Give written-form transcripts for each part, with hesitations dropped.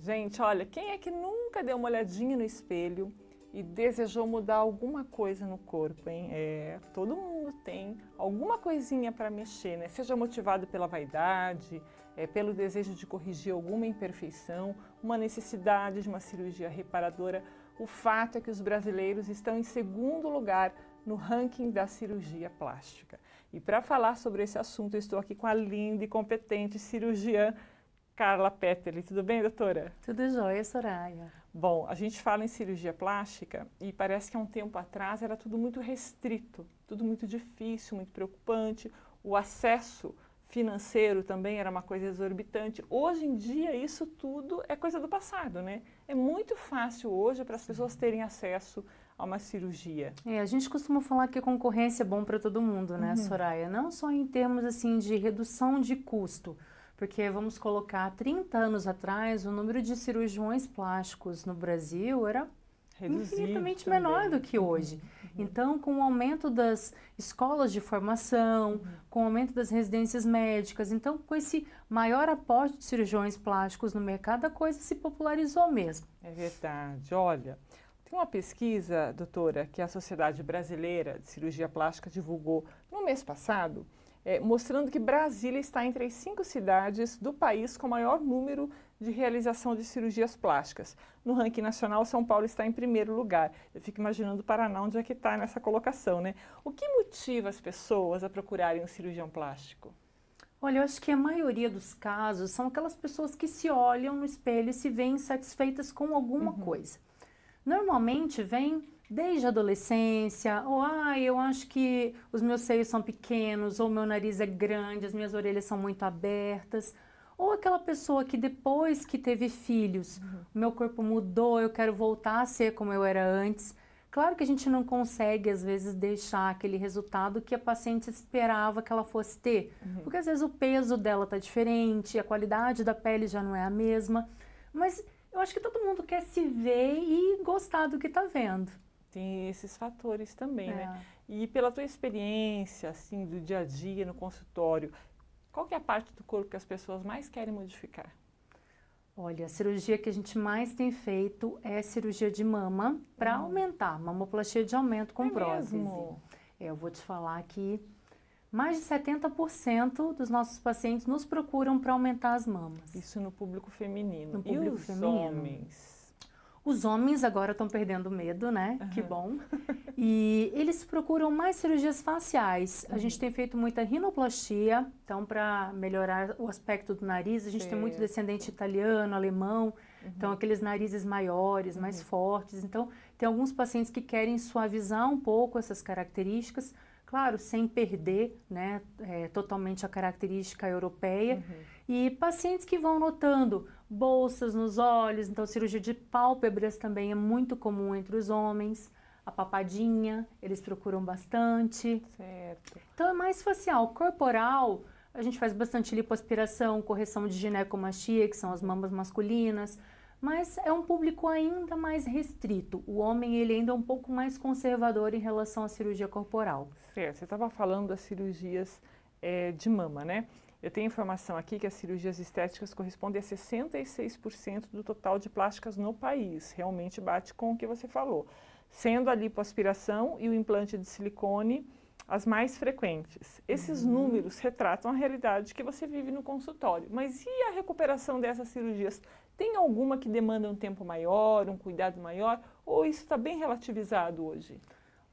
Gente, olha, quem é que nunca deu uma olhadinha no espelho e desejou mudar alguma coisa no corpo, hein? Todo mundo tem alguma coisinha para mexer, né? Seja motivado pela vaidade, pelo desejo de corrigir alguma imperfeição, uma necessidade de uma cirurgia reparadora. O fato é que os brasileiros estão em segundo lugar no ranking da cirurgia plástica. E para falar sobre esse assunto, eu estou aqui com a linda e competente cirurgiã Carla Petterli. Tudo bem, doutora? Tudo jóia, Soraya. Bom, a gente fala em cirurgia plástica e parece que há um tempo atrás era tudo muito restrito, tudo muito difícil, muito preocupante. O acesso financeiro também era uma coisa exorbitante. Hoje em dia isso tudo é coisa do passado, né? É muito fácil hoje para as pessoas terem acesso a uma cirurgia. A gente costuma falar que a concorrência é bom para todo mundo, né, Soraya? Não só em termos assim de redução de custo, porque vamos colocar 30 anos atrás o número de cirurgiões plásticos no Brasil era infinitamente menor do que hoje. Então, com o aumento das escolas de formação, com o aumento das residências médicas, então com esse maior aporte de cirurgiões plásticos no mercado, a coisa se popularizou mesmo. É verdade. Olha, tem uma pesquisa, doutora, que a Sociedade Brasileira de Cirurgia Plástica divulgou no mês passado, mostrando que Brasília está entre as 5 cidades do país com maior número de realização de cirurgias plásticas. No ranking nacional, São Paulo está em primeiro lugar. Eu fico imaginando o Paraná, onde é que está nessa colocação, né? O que motiva as pessoas a procurarem um cirurgião plástico? Olha, eu acho que a maioria dos casos são aquelas pessoas que se olham no espelho e se veem satisfeitas com alguma coisa. Normalmente vem desde a adolescência, ou eu acho que os meus seios são pequenos, ou meu nariz é grande, as minhas orelhas são muito abertas, ou aquela pessoa que depois que teve filhos, meu corpo mudou, eu quero voltar a ser como eu era antes. Claro que a gente não consegue às vezes deixar aquele resultado que a paciente esperava que ela fosse ter, porque às vezes o peso dela está diferente, a qualidade da pele já não é a mesma, mas eu acho que todo mundo quer se ver e gostar do que está vendo. Tem esses fatores também, né? E pela tua experiência, assim, do dia a dia no consultório, qual que é a parte do corpo que as pessoas mais querem modificar? Olha, a cirurgia que a gente mais tem feito é cirurgia de mama para aumentar, mamoplastia de aumento com prótese. Mesmo? Eu vou te falar que mais de 70% dos nossos pacientes nos procuram para aumentar as mamas. Isso no público feminino. No público feminino. Homens? Os homens agora estão perdendo medo, né? Que bom. E eles procuram mais cirurgias faciais. A gente tem feito muita rinoplastia, então para melhorar o aspecto do nariz, a gente tem muito descendente italiano, alemão, então aqueles narizes maiores, mais fortes. Então tem alguns pacientes que querem suavizar um pouco essas características, claro, sem perder, né, totalmente a característica europeia. E pacientes que vão notando bolsas nos olhos, então cirurgia de pálpebras também é muito comum entre os homens. A papadinha, eles procuram bastante. Certo. Então é mais facial. Corporal, a gente faz bastante lipoaspiração, correção de ginecomastia, que são as mamas masculinas, mas é um público ainda mais restrito. O homem, ele ainda é um pouco mais conservador em relação à cirurgia corporal. Certo. Você estava falando das cirurgias de mama, né? Eu tenho informação aqui que as cirurgias estéticas correspondem a 66% do total de plásticas no país. Realmente bate com o que você falou. Sendo a lipoaspiração e o implante de silicone as mais frequentes. Esses números retratam a realidade que você vive no consultório. Mas e a recuperação dessas cirurgias? Tem alguma que demanda um tempo maior, um cuidado maior? Ou isso está bem relativizado hoje?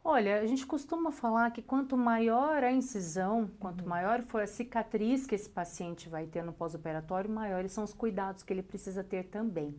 Olha, a gente costuma falar que quanto maior a incisão, quanto maior for a cicatriz que esse paciente vai ter no pós-operatório, maiores são os cuidados que ele precisa ter também.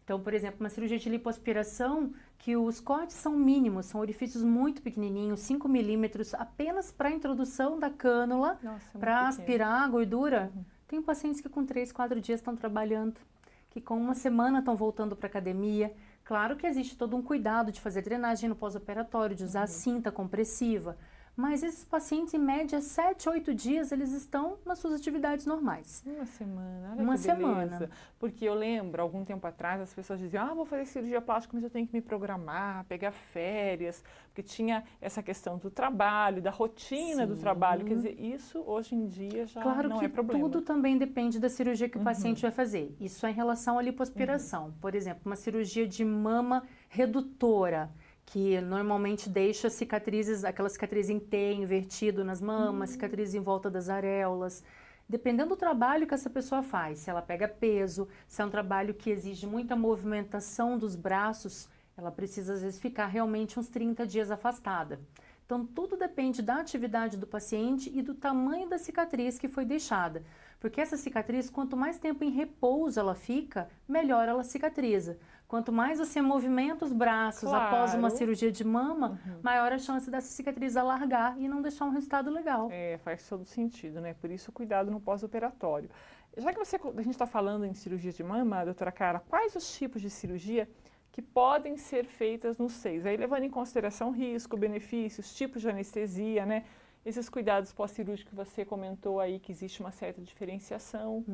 Então, por exemplo, uma cirurgia de lipoaspiração, que os cortes são mínimos, são orifícios muito pequenininhos, 5 milímetros, apenas para a introdução da cânula, para aspirar a gordura. Tem pacientes que com 3, 4 dias estão trabalhando, que com uma semana estão voltando para a academia. Claro que existe todo um cuidado de fazer drenagem no pós-operatório, de usar cinta compressiva, Mas esses pacientes, em média, 7, 8 dias, eles estão nas suas atividades normais. Uma semana, olha Uma que beleza. semana. Porque eu lembro, algum tempo atrás, as pessoas diziam, vou fazer cirurgia plástica, mas eu tenho que me programar, pegar férias, porque tinha essa questão do trabalho, da rotina do trabalho. Quer dizer, isso hoje em dia já não é problema. Claro que tudo também depende da cirurgia que o paciente vai fazer. Isso é em relação à lipoaspiração. Por exemplo, uma cirurgia de mama redutora, que normalmente deixa cicatrizes, aquela cicatriz em T, invertido nas mamas, cicatrizes em volta das areolas. Dependendo do trabalho que essa pessoa faz, se ela pega peso, se é um trabalho que exige muita movimentação dos braços, ela precisa às vezes ficar realmente uns 30 dias afastada. Então tudo depende da atividade do paciente e do tamanho da cicatriz que foi deixada. Porque essa cicatriz, quanto mais tempo em repouso ela fica, melhor ela cicatriza. Quanto mais você movimenta os braços após uma cirurgia de mama, maior a chance dessa cicatriz alargar e não deixar um resultado legal. Faz todo sentido, né? Por isso, cuidado no pós-operatório. Já que a gente está falando em cirurgia de mama, doutora Carla, quais os tipos de cirurgia que podem ser feitas nos seios? Aí levando em consideração risco, benefícios, tipos de anestesia, né? Esses cuidados pós-cirúrgicos que você comentou aí, que existe uma certa diferenciação.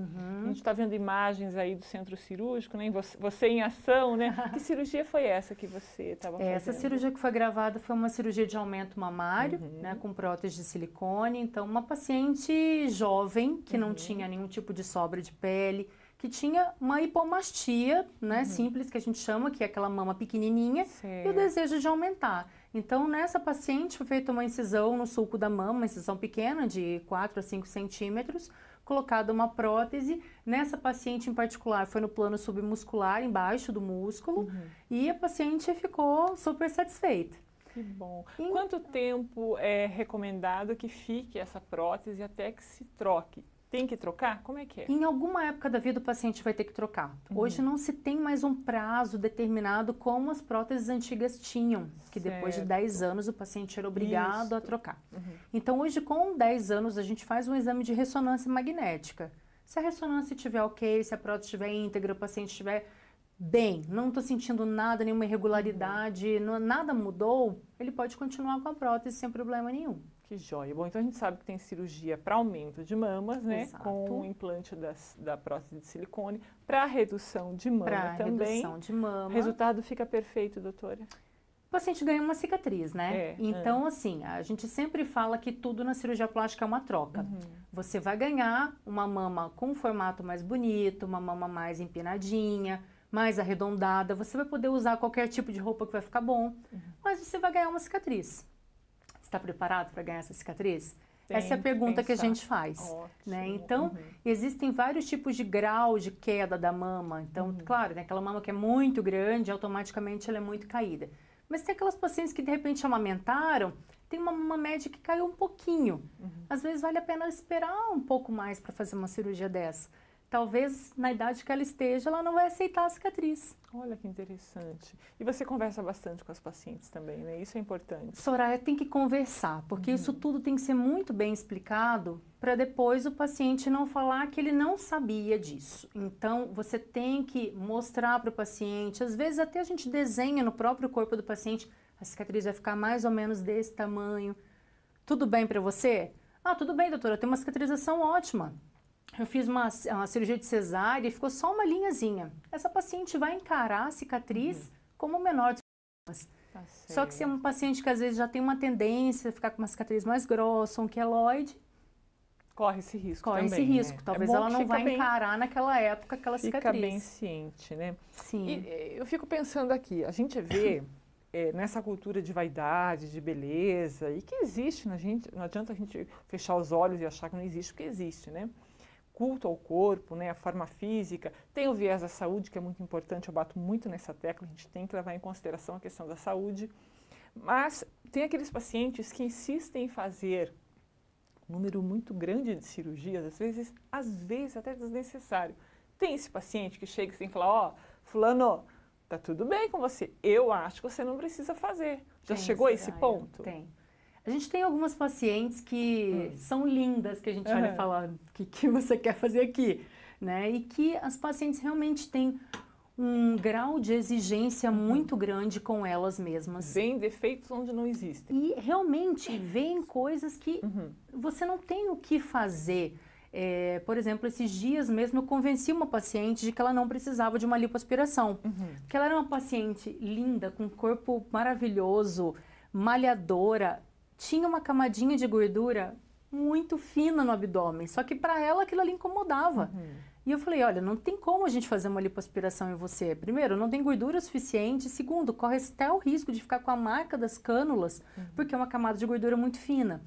A gente está vendo imagens aí do centro cirúrgico, né? Você em ação, né? Que cirurgia foi essa que você estava fazendo? Essa cirurgia que foi gravada foi uma cirurgia de aumento mamário, né? Com prótese de silicone. Então, uma paciente jovem, que não tinha nenhum tipo de sobra de pele, que tinha uma hipomastia, né? Simples, que a gente chama, que é aquela mama pequenininha, e o desejo de aumentar. Então, nessa paciente foi feita uma incisão no sulco da mama, uma incisão pequena, de 4 a 5 centímetros, colocada uma prótese. Nessa paciente em particular, foi no plano submuscular, embaixo do músculo, e a paciente ficou super satisfeita. Que bom. Quanto tempo é recomendado que fique essa prótese até que se troque? Tem que trocar? Como é que é? Em alguma época da vida o paciente vai ter que trocar. Hoje não se tem mais um prazo determinado como as próteses antigas tinham, que depois de 10 anos o paciente era obrigado a trocar. Então hoje com 10 anos a gente faz um exame de ressonância magnética. Se a ressonância estiver ok, se a prótese estiver íntegra, o paciente estiver bem, não estou sentindo nada, nenhuma irregularidade, nada mudou, ele pode continuar com a prótese sem problema nenhum. Que joia. Bom, então a gente sabe que tem cirurgia para aumento de mamas, né? Exato. Com o implante da prótese de silicone, para redução de mama também. Redução de mama. O resultado fica perfeito, doutora? O paciente ganha uma cicatriz, né? Então, assim, a gente sempre fala que tudo na cirurgia plástica é uma troca. Você vai ganhar uma mama com um formato mais bonito, uma mama mais empinadinha, mais arredondada. Você vai poder usar qualquer tipo de roupa que vai ficar bom, mas você vai ganhar uma cicatriz. Está preparado para ganhar essa cicatriz? Essa é a pergunta que a gente faz. Né? Então, existem vários tipos de grau de queda da mama. Então, claro, né, aquela mama que é muito grande, automaticamente ela é muito caída. Mas tem aquelas pacientes que de repente amamentaram, tem uma mama média que caiu um pouquinho. Às vezes vale a pena esperar um pouco mais para fazer uma cirurgia dessa. Talvez na idade que ela esteja, ela não vai aceitar a cicatriz. Olha que interessante. E você conversa bastante com as pacientes também, né? Isso é importante. Soraya, tem que conversar, porque isso tudo tem que ser muito bem explicado para depois o paciente não falar que ele não sabia disso. Então, você tem que mostrar para o paciente, às vezes até a gente desenha no próprio corpo do paciente, a cicatriz vai ficar mais ou menos desse tamanho. Tudo bem para você? Ah, tudo bem, doutora, eu tenho uma cicatrização ótima. Eu fiz uma cirurgia de cesárea e ficou só uma linhazinha. Essa paciente vai encarar a cicatriz como o menor dos problemas. Só que se é um paciente que às vezes já tem uma tendência a ficar com uma cicatriz mais grossa, um queloide, corre esse risco também. Corre esse risco. Talvez ela não vai encarar naquela época aquela cicatriz. Fica bem ciente, né? Sim. E eu fico pensando aqui, a gente vê nessa cultura de vaidade, de beleza, e que existe na gente, não adianta a gente fechar os olhos e achar que não existe, porque existe, né? Culto ao corpo, né, a forma física, tem o viés da saúde, que é muito importante, eu bato muito nessa tecla, a gente tem que levar em consideração a questão da saúde, mas tem aqueles pacientes que insistem em fazer um número muito grande de cirurgias, às vezes até desnecessário. Tem esse paciente que chega assim e fala, fulano, tá tudo bem com você, eu acho que você não precisa fazer. Já chegou a esse ponto? Tem. A gente tem algumas pacientes que são lindas, que a gente olha e fala, o que você quer fazer aqui? Né? E que as pacientes realmente têm um grau de exigência muito grande com elas mesmas. Vem defeitos onde não existem. E realmente vem coisas que você não tem o que fazer. Por exemplo, esses dias mesmo eu convenci uma paciente de que ela não precisava de uma lipoaspiração. Porque ela era uma paciente linda, com um corpo maravilhoso, malhadora, tinha uma camadinha de gordura muito fina no abdômen, só que para ela aquilo ali incomodava. E eu falei, olha, não tem como a gente fazer uma lipoaspiração em você. Primeiro, não tem gordura suficiente. Segundo, corre até o risco de ficar com a marca das cânulas, porque é uma camada de gordura muito fina.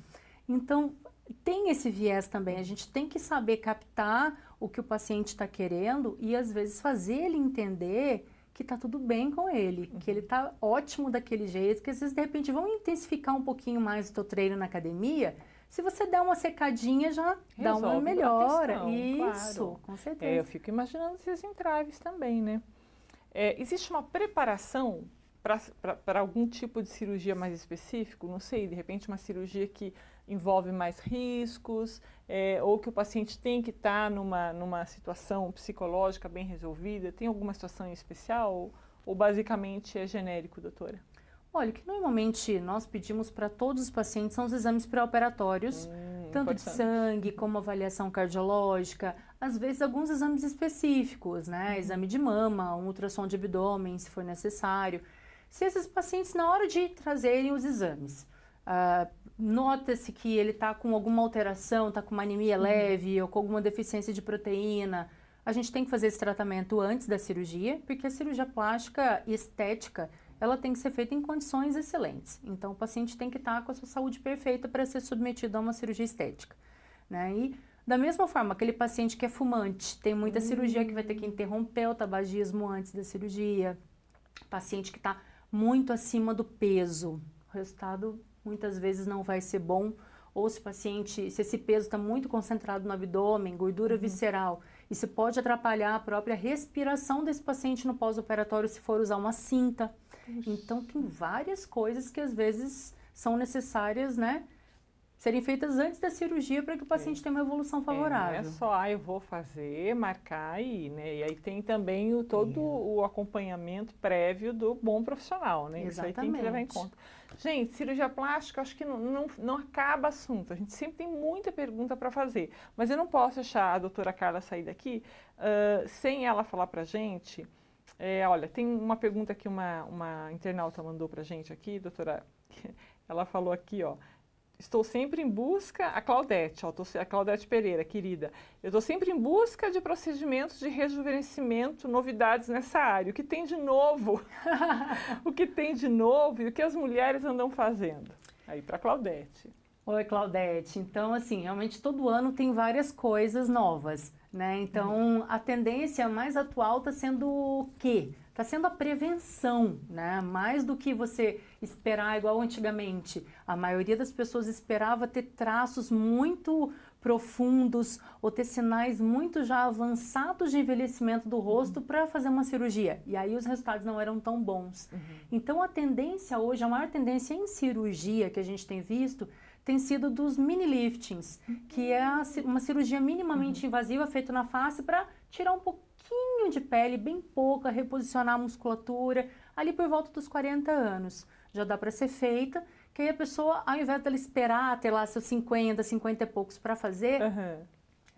Então, tem esse viés também. A gente tem que saber captar o que o paciente está querendo e, às vezes, fazer ele entender que está tudo bem com ele, que ele está ótimo daquele jeito, que, às vezes, de repente, vão intensificar um pouquinho mais o teu treino na academia. Se você der uma secadinha, já dá uma melhora. Isso, claro. Com certeza. Eu fico imaginando esses entraves também, né? Existe uma preparação para algum tipo de cirurgia mais específico? Não sei, de repente uma cirurgia que envolve mais riscos, ou que o paciente tem que estar numa situação psicológica bem resolvida? Tem alguma situação em especial? Ou basicamente é genérico, doutora? Olha, o que normalmente nós pedimos para todos os pacientes são os exames pré-operatórios, tanto de sangue como avaliação cardiológica, às vezes alguns exames específicos, né? Exame de mama, um ultrassom de abdômen, se for necessário. Se esses pacientes, na hora de trazerem os exames, nota-se que ele está com alguma alteração, está com uma anemia leve ou com alguma deficiência de proteína, a gente tem que fazer esse tratamento antes da cirurgia, porque a cirurgia plástica e estética, ela tem que ser feita em condições excelentes. Então, o paciente tem que estar com a sua saúde perfeita para ser submetido a uma cirurgia estética, né? E, da mesma forma, aquele paciente que é fumante, tem muita cirurgia que vai ter que interromper o tabagismo antes da cirurgia. Paciente que está muito acima do peso, o resultado muitas vezes não vai ser bom. Ou se esse peso está muito concentrado no abdômen, gordura visceral, isso pode atrapalhar a própria respiração desse paciente no pós-operatório se for usar uma cinta. Então, tem várias coisas que às vezes são necessárias, né, serem feitas antes da cirurgia para que o paciente tenha uma evolução favorável. Não é só, eu vou fazer, marcar e, né, e aí tem também todo o acompanhamento prévio do bom profissional, né? Exatamente. Isso aí tem que levar em conta. Gente, cirurgia plástica, acho que não acaba assunto. A gente sempre tem muita pergunta para fazer, mas eu não posso deixar a doutora Carla sair daqui sem ela falar para a gente. Olha, tem uma pergunta que uma internauta mandou para a gente aqui, doutora. Ela falou aqui, ó. Estou sempre em busca, a Claudete Pereira, querida, eu estou sempre em busca de procedimentos de rejuvenescimento, novidades nessa área. O que tem de novo? O que tem de novo e o que as mulheres andam fazendo? Aí, para Claudete. Oi, Claudete. Então, assim, realmente todo ano tem várias coisas novas, né? Então, a tendência mais atual está sendo o quê? Está sendo a prevenção, né? Mais do que você esperar igual antigamente. A maioria das pessoas esperava ter traços muito profundos ou ter sinais muito já avançados de envelhecimento do rosto para fazer uma cirurgia. E aí os resultados não eram tão bons. Então, a tendência hoje, a maior tendência em cirurgia que a gente tem visto tem sido dos mini liftings, que é uma cirurgia minimamente invasiva feita na face para tirar um pouquinho de pele, bem pouca, reposicionar a musculatura, ali por volta dos 40 anos. Já dá para ser feita, que aí a pessoa, ao invés dela esperar ter lá seus 50 e poucos para fazer,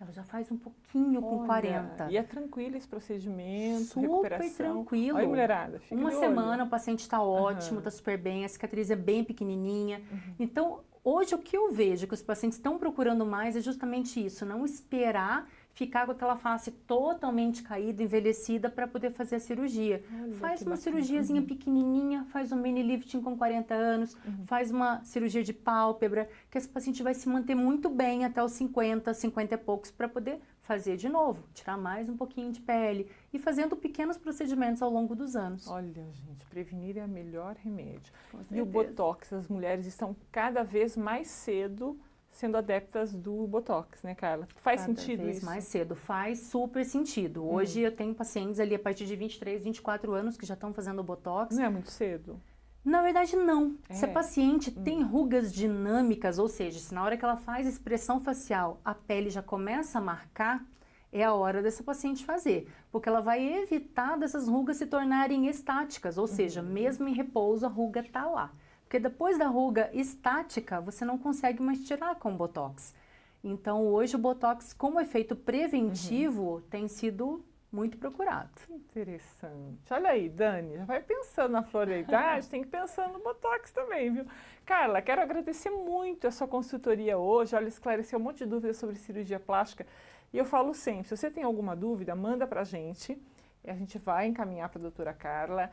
ela já faz um pouquinho com 40. E é tranquilo esse procedimento, super recuperação? Tranquilo. Olha, mulherada, fica uma de semana olho. O paciente está ótimo, está super bem, a cicatriz é bem pequenininha. Então, hoje o que eu vejo que os pacientes estão procurando mais é justamente isso, não esperar ficar com aquela face totalmente caída, envelhecida para poder fazer a cirurgia. Olha, faz que uma bacana. Cirurgiazinha pequenininha, faz um mini lifting com 40 anos, faz uma cirurgia de pálpebra, que esse paciente vai se manter muito bem até os 50 e poucos para poder fazer de novo, tirar mais um pouquinho de pele e fazendo pequenos procedimentos ao longo dos anos. Olha, gente, prevenir é o melhor remédio. Com E o certeza. Botox, as mulheres estão cada vez mais cedo sendo adeptas do Botox, né, Carla? Faz sentido Cada vez isso? mais cedo, faz super sentido. Hoje eu tenho pacientes ali a partir de 23, 24 anos que já estão fazendo Botox. Não é muito cedo? Na verdade, não. Se a É. paciente tem rugas dinâmicas, ou seja, se na hora que ela faz expressão facial a pele já começa a marcar, é a hora dessa paciente fazer, porque ela vai evitar dessas rugas se tornarem estáticas, ou seja, mesmo em repouso a ruga está lá. Porque depois da ruga estática, você não consegue mais tirar com o Botox. Então, hoje o Botox, como efeito preventivo, tem sido muito procurado. Que interessante. Olha aí, Dani, já vai pensando na flor da idade, tem que pensar no Botox também, viu? Carla, quero agradecer muito a sua consultoria hoje. Olha, esclareceu um monte de dúvidas sobre cirurgia plástica. E eu falo sempre, se você tem alguma dúvida, manda pra gente. A gente vai encaminhar para a doutora Carla.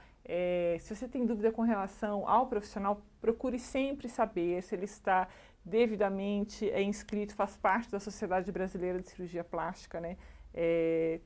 Se você tem dúvida com relação ao profissional, procure sempre saber se ele está devidamente inscrito, faz parte da Sociedade Brasileira de Cirurgia Plástica, né?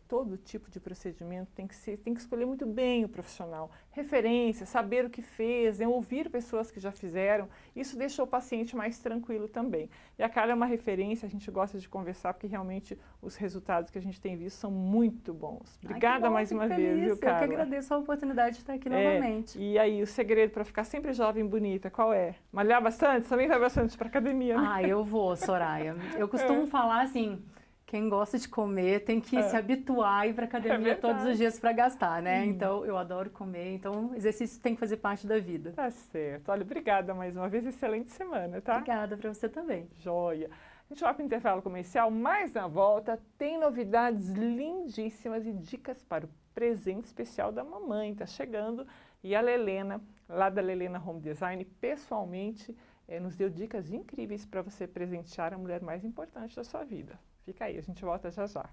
Todo tipo de procedimento tem que escolher muito bem o profissional. Referência, saber o que fez, ouvir pessoas que já fizeram, isso deixa o paciente mais tranquilo também. E a Carla é uma referência, a gente gosta de conversar porque realmente os resultados que a gente tem visto são muito bons. Obrigada mais uma vez, viu, Carla? Eu que agradeço a oportunidade de estar aqui novamente. E aí, o segredo para ficar sempre jovem e bonita, qual é? Malhar bastante? Você também vai bastante para academia, né? Eu vou, Soraya. Eu costumo falar assim, quem gosta de comer tem que se habituar a ir para academia todos os dias para gastar, né? Então, eu adoro comer, então exercício tem que fazer parte da vida. Tá certo. Olha, obrigada mais uma vez, excelente semana, tá? Obrigada para você também. Joia. A gente vai para o intervalo comercial, mas na volta tem novidades lindíssimas e dicas para o presente especial da mamãe. Tá chegando e a Lelena, lá da Lelena Home Design, pessoalmente nos deu dicas incríveis para você presentear a mulher mais importante da sua vida. Fica aí, a gente volta já já.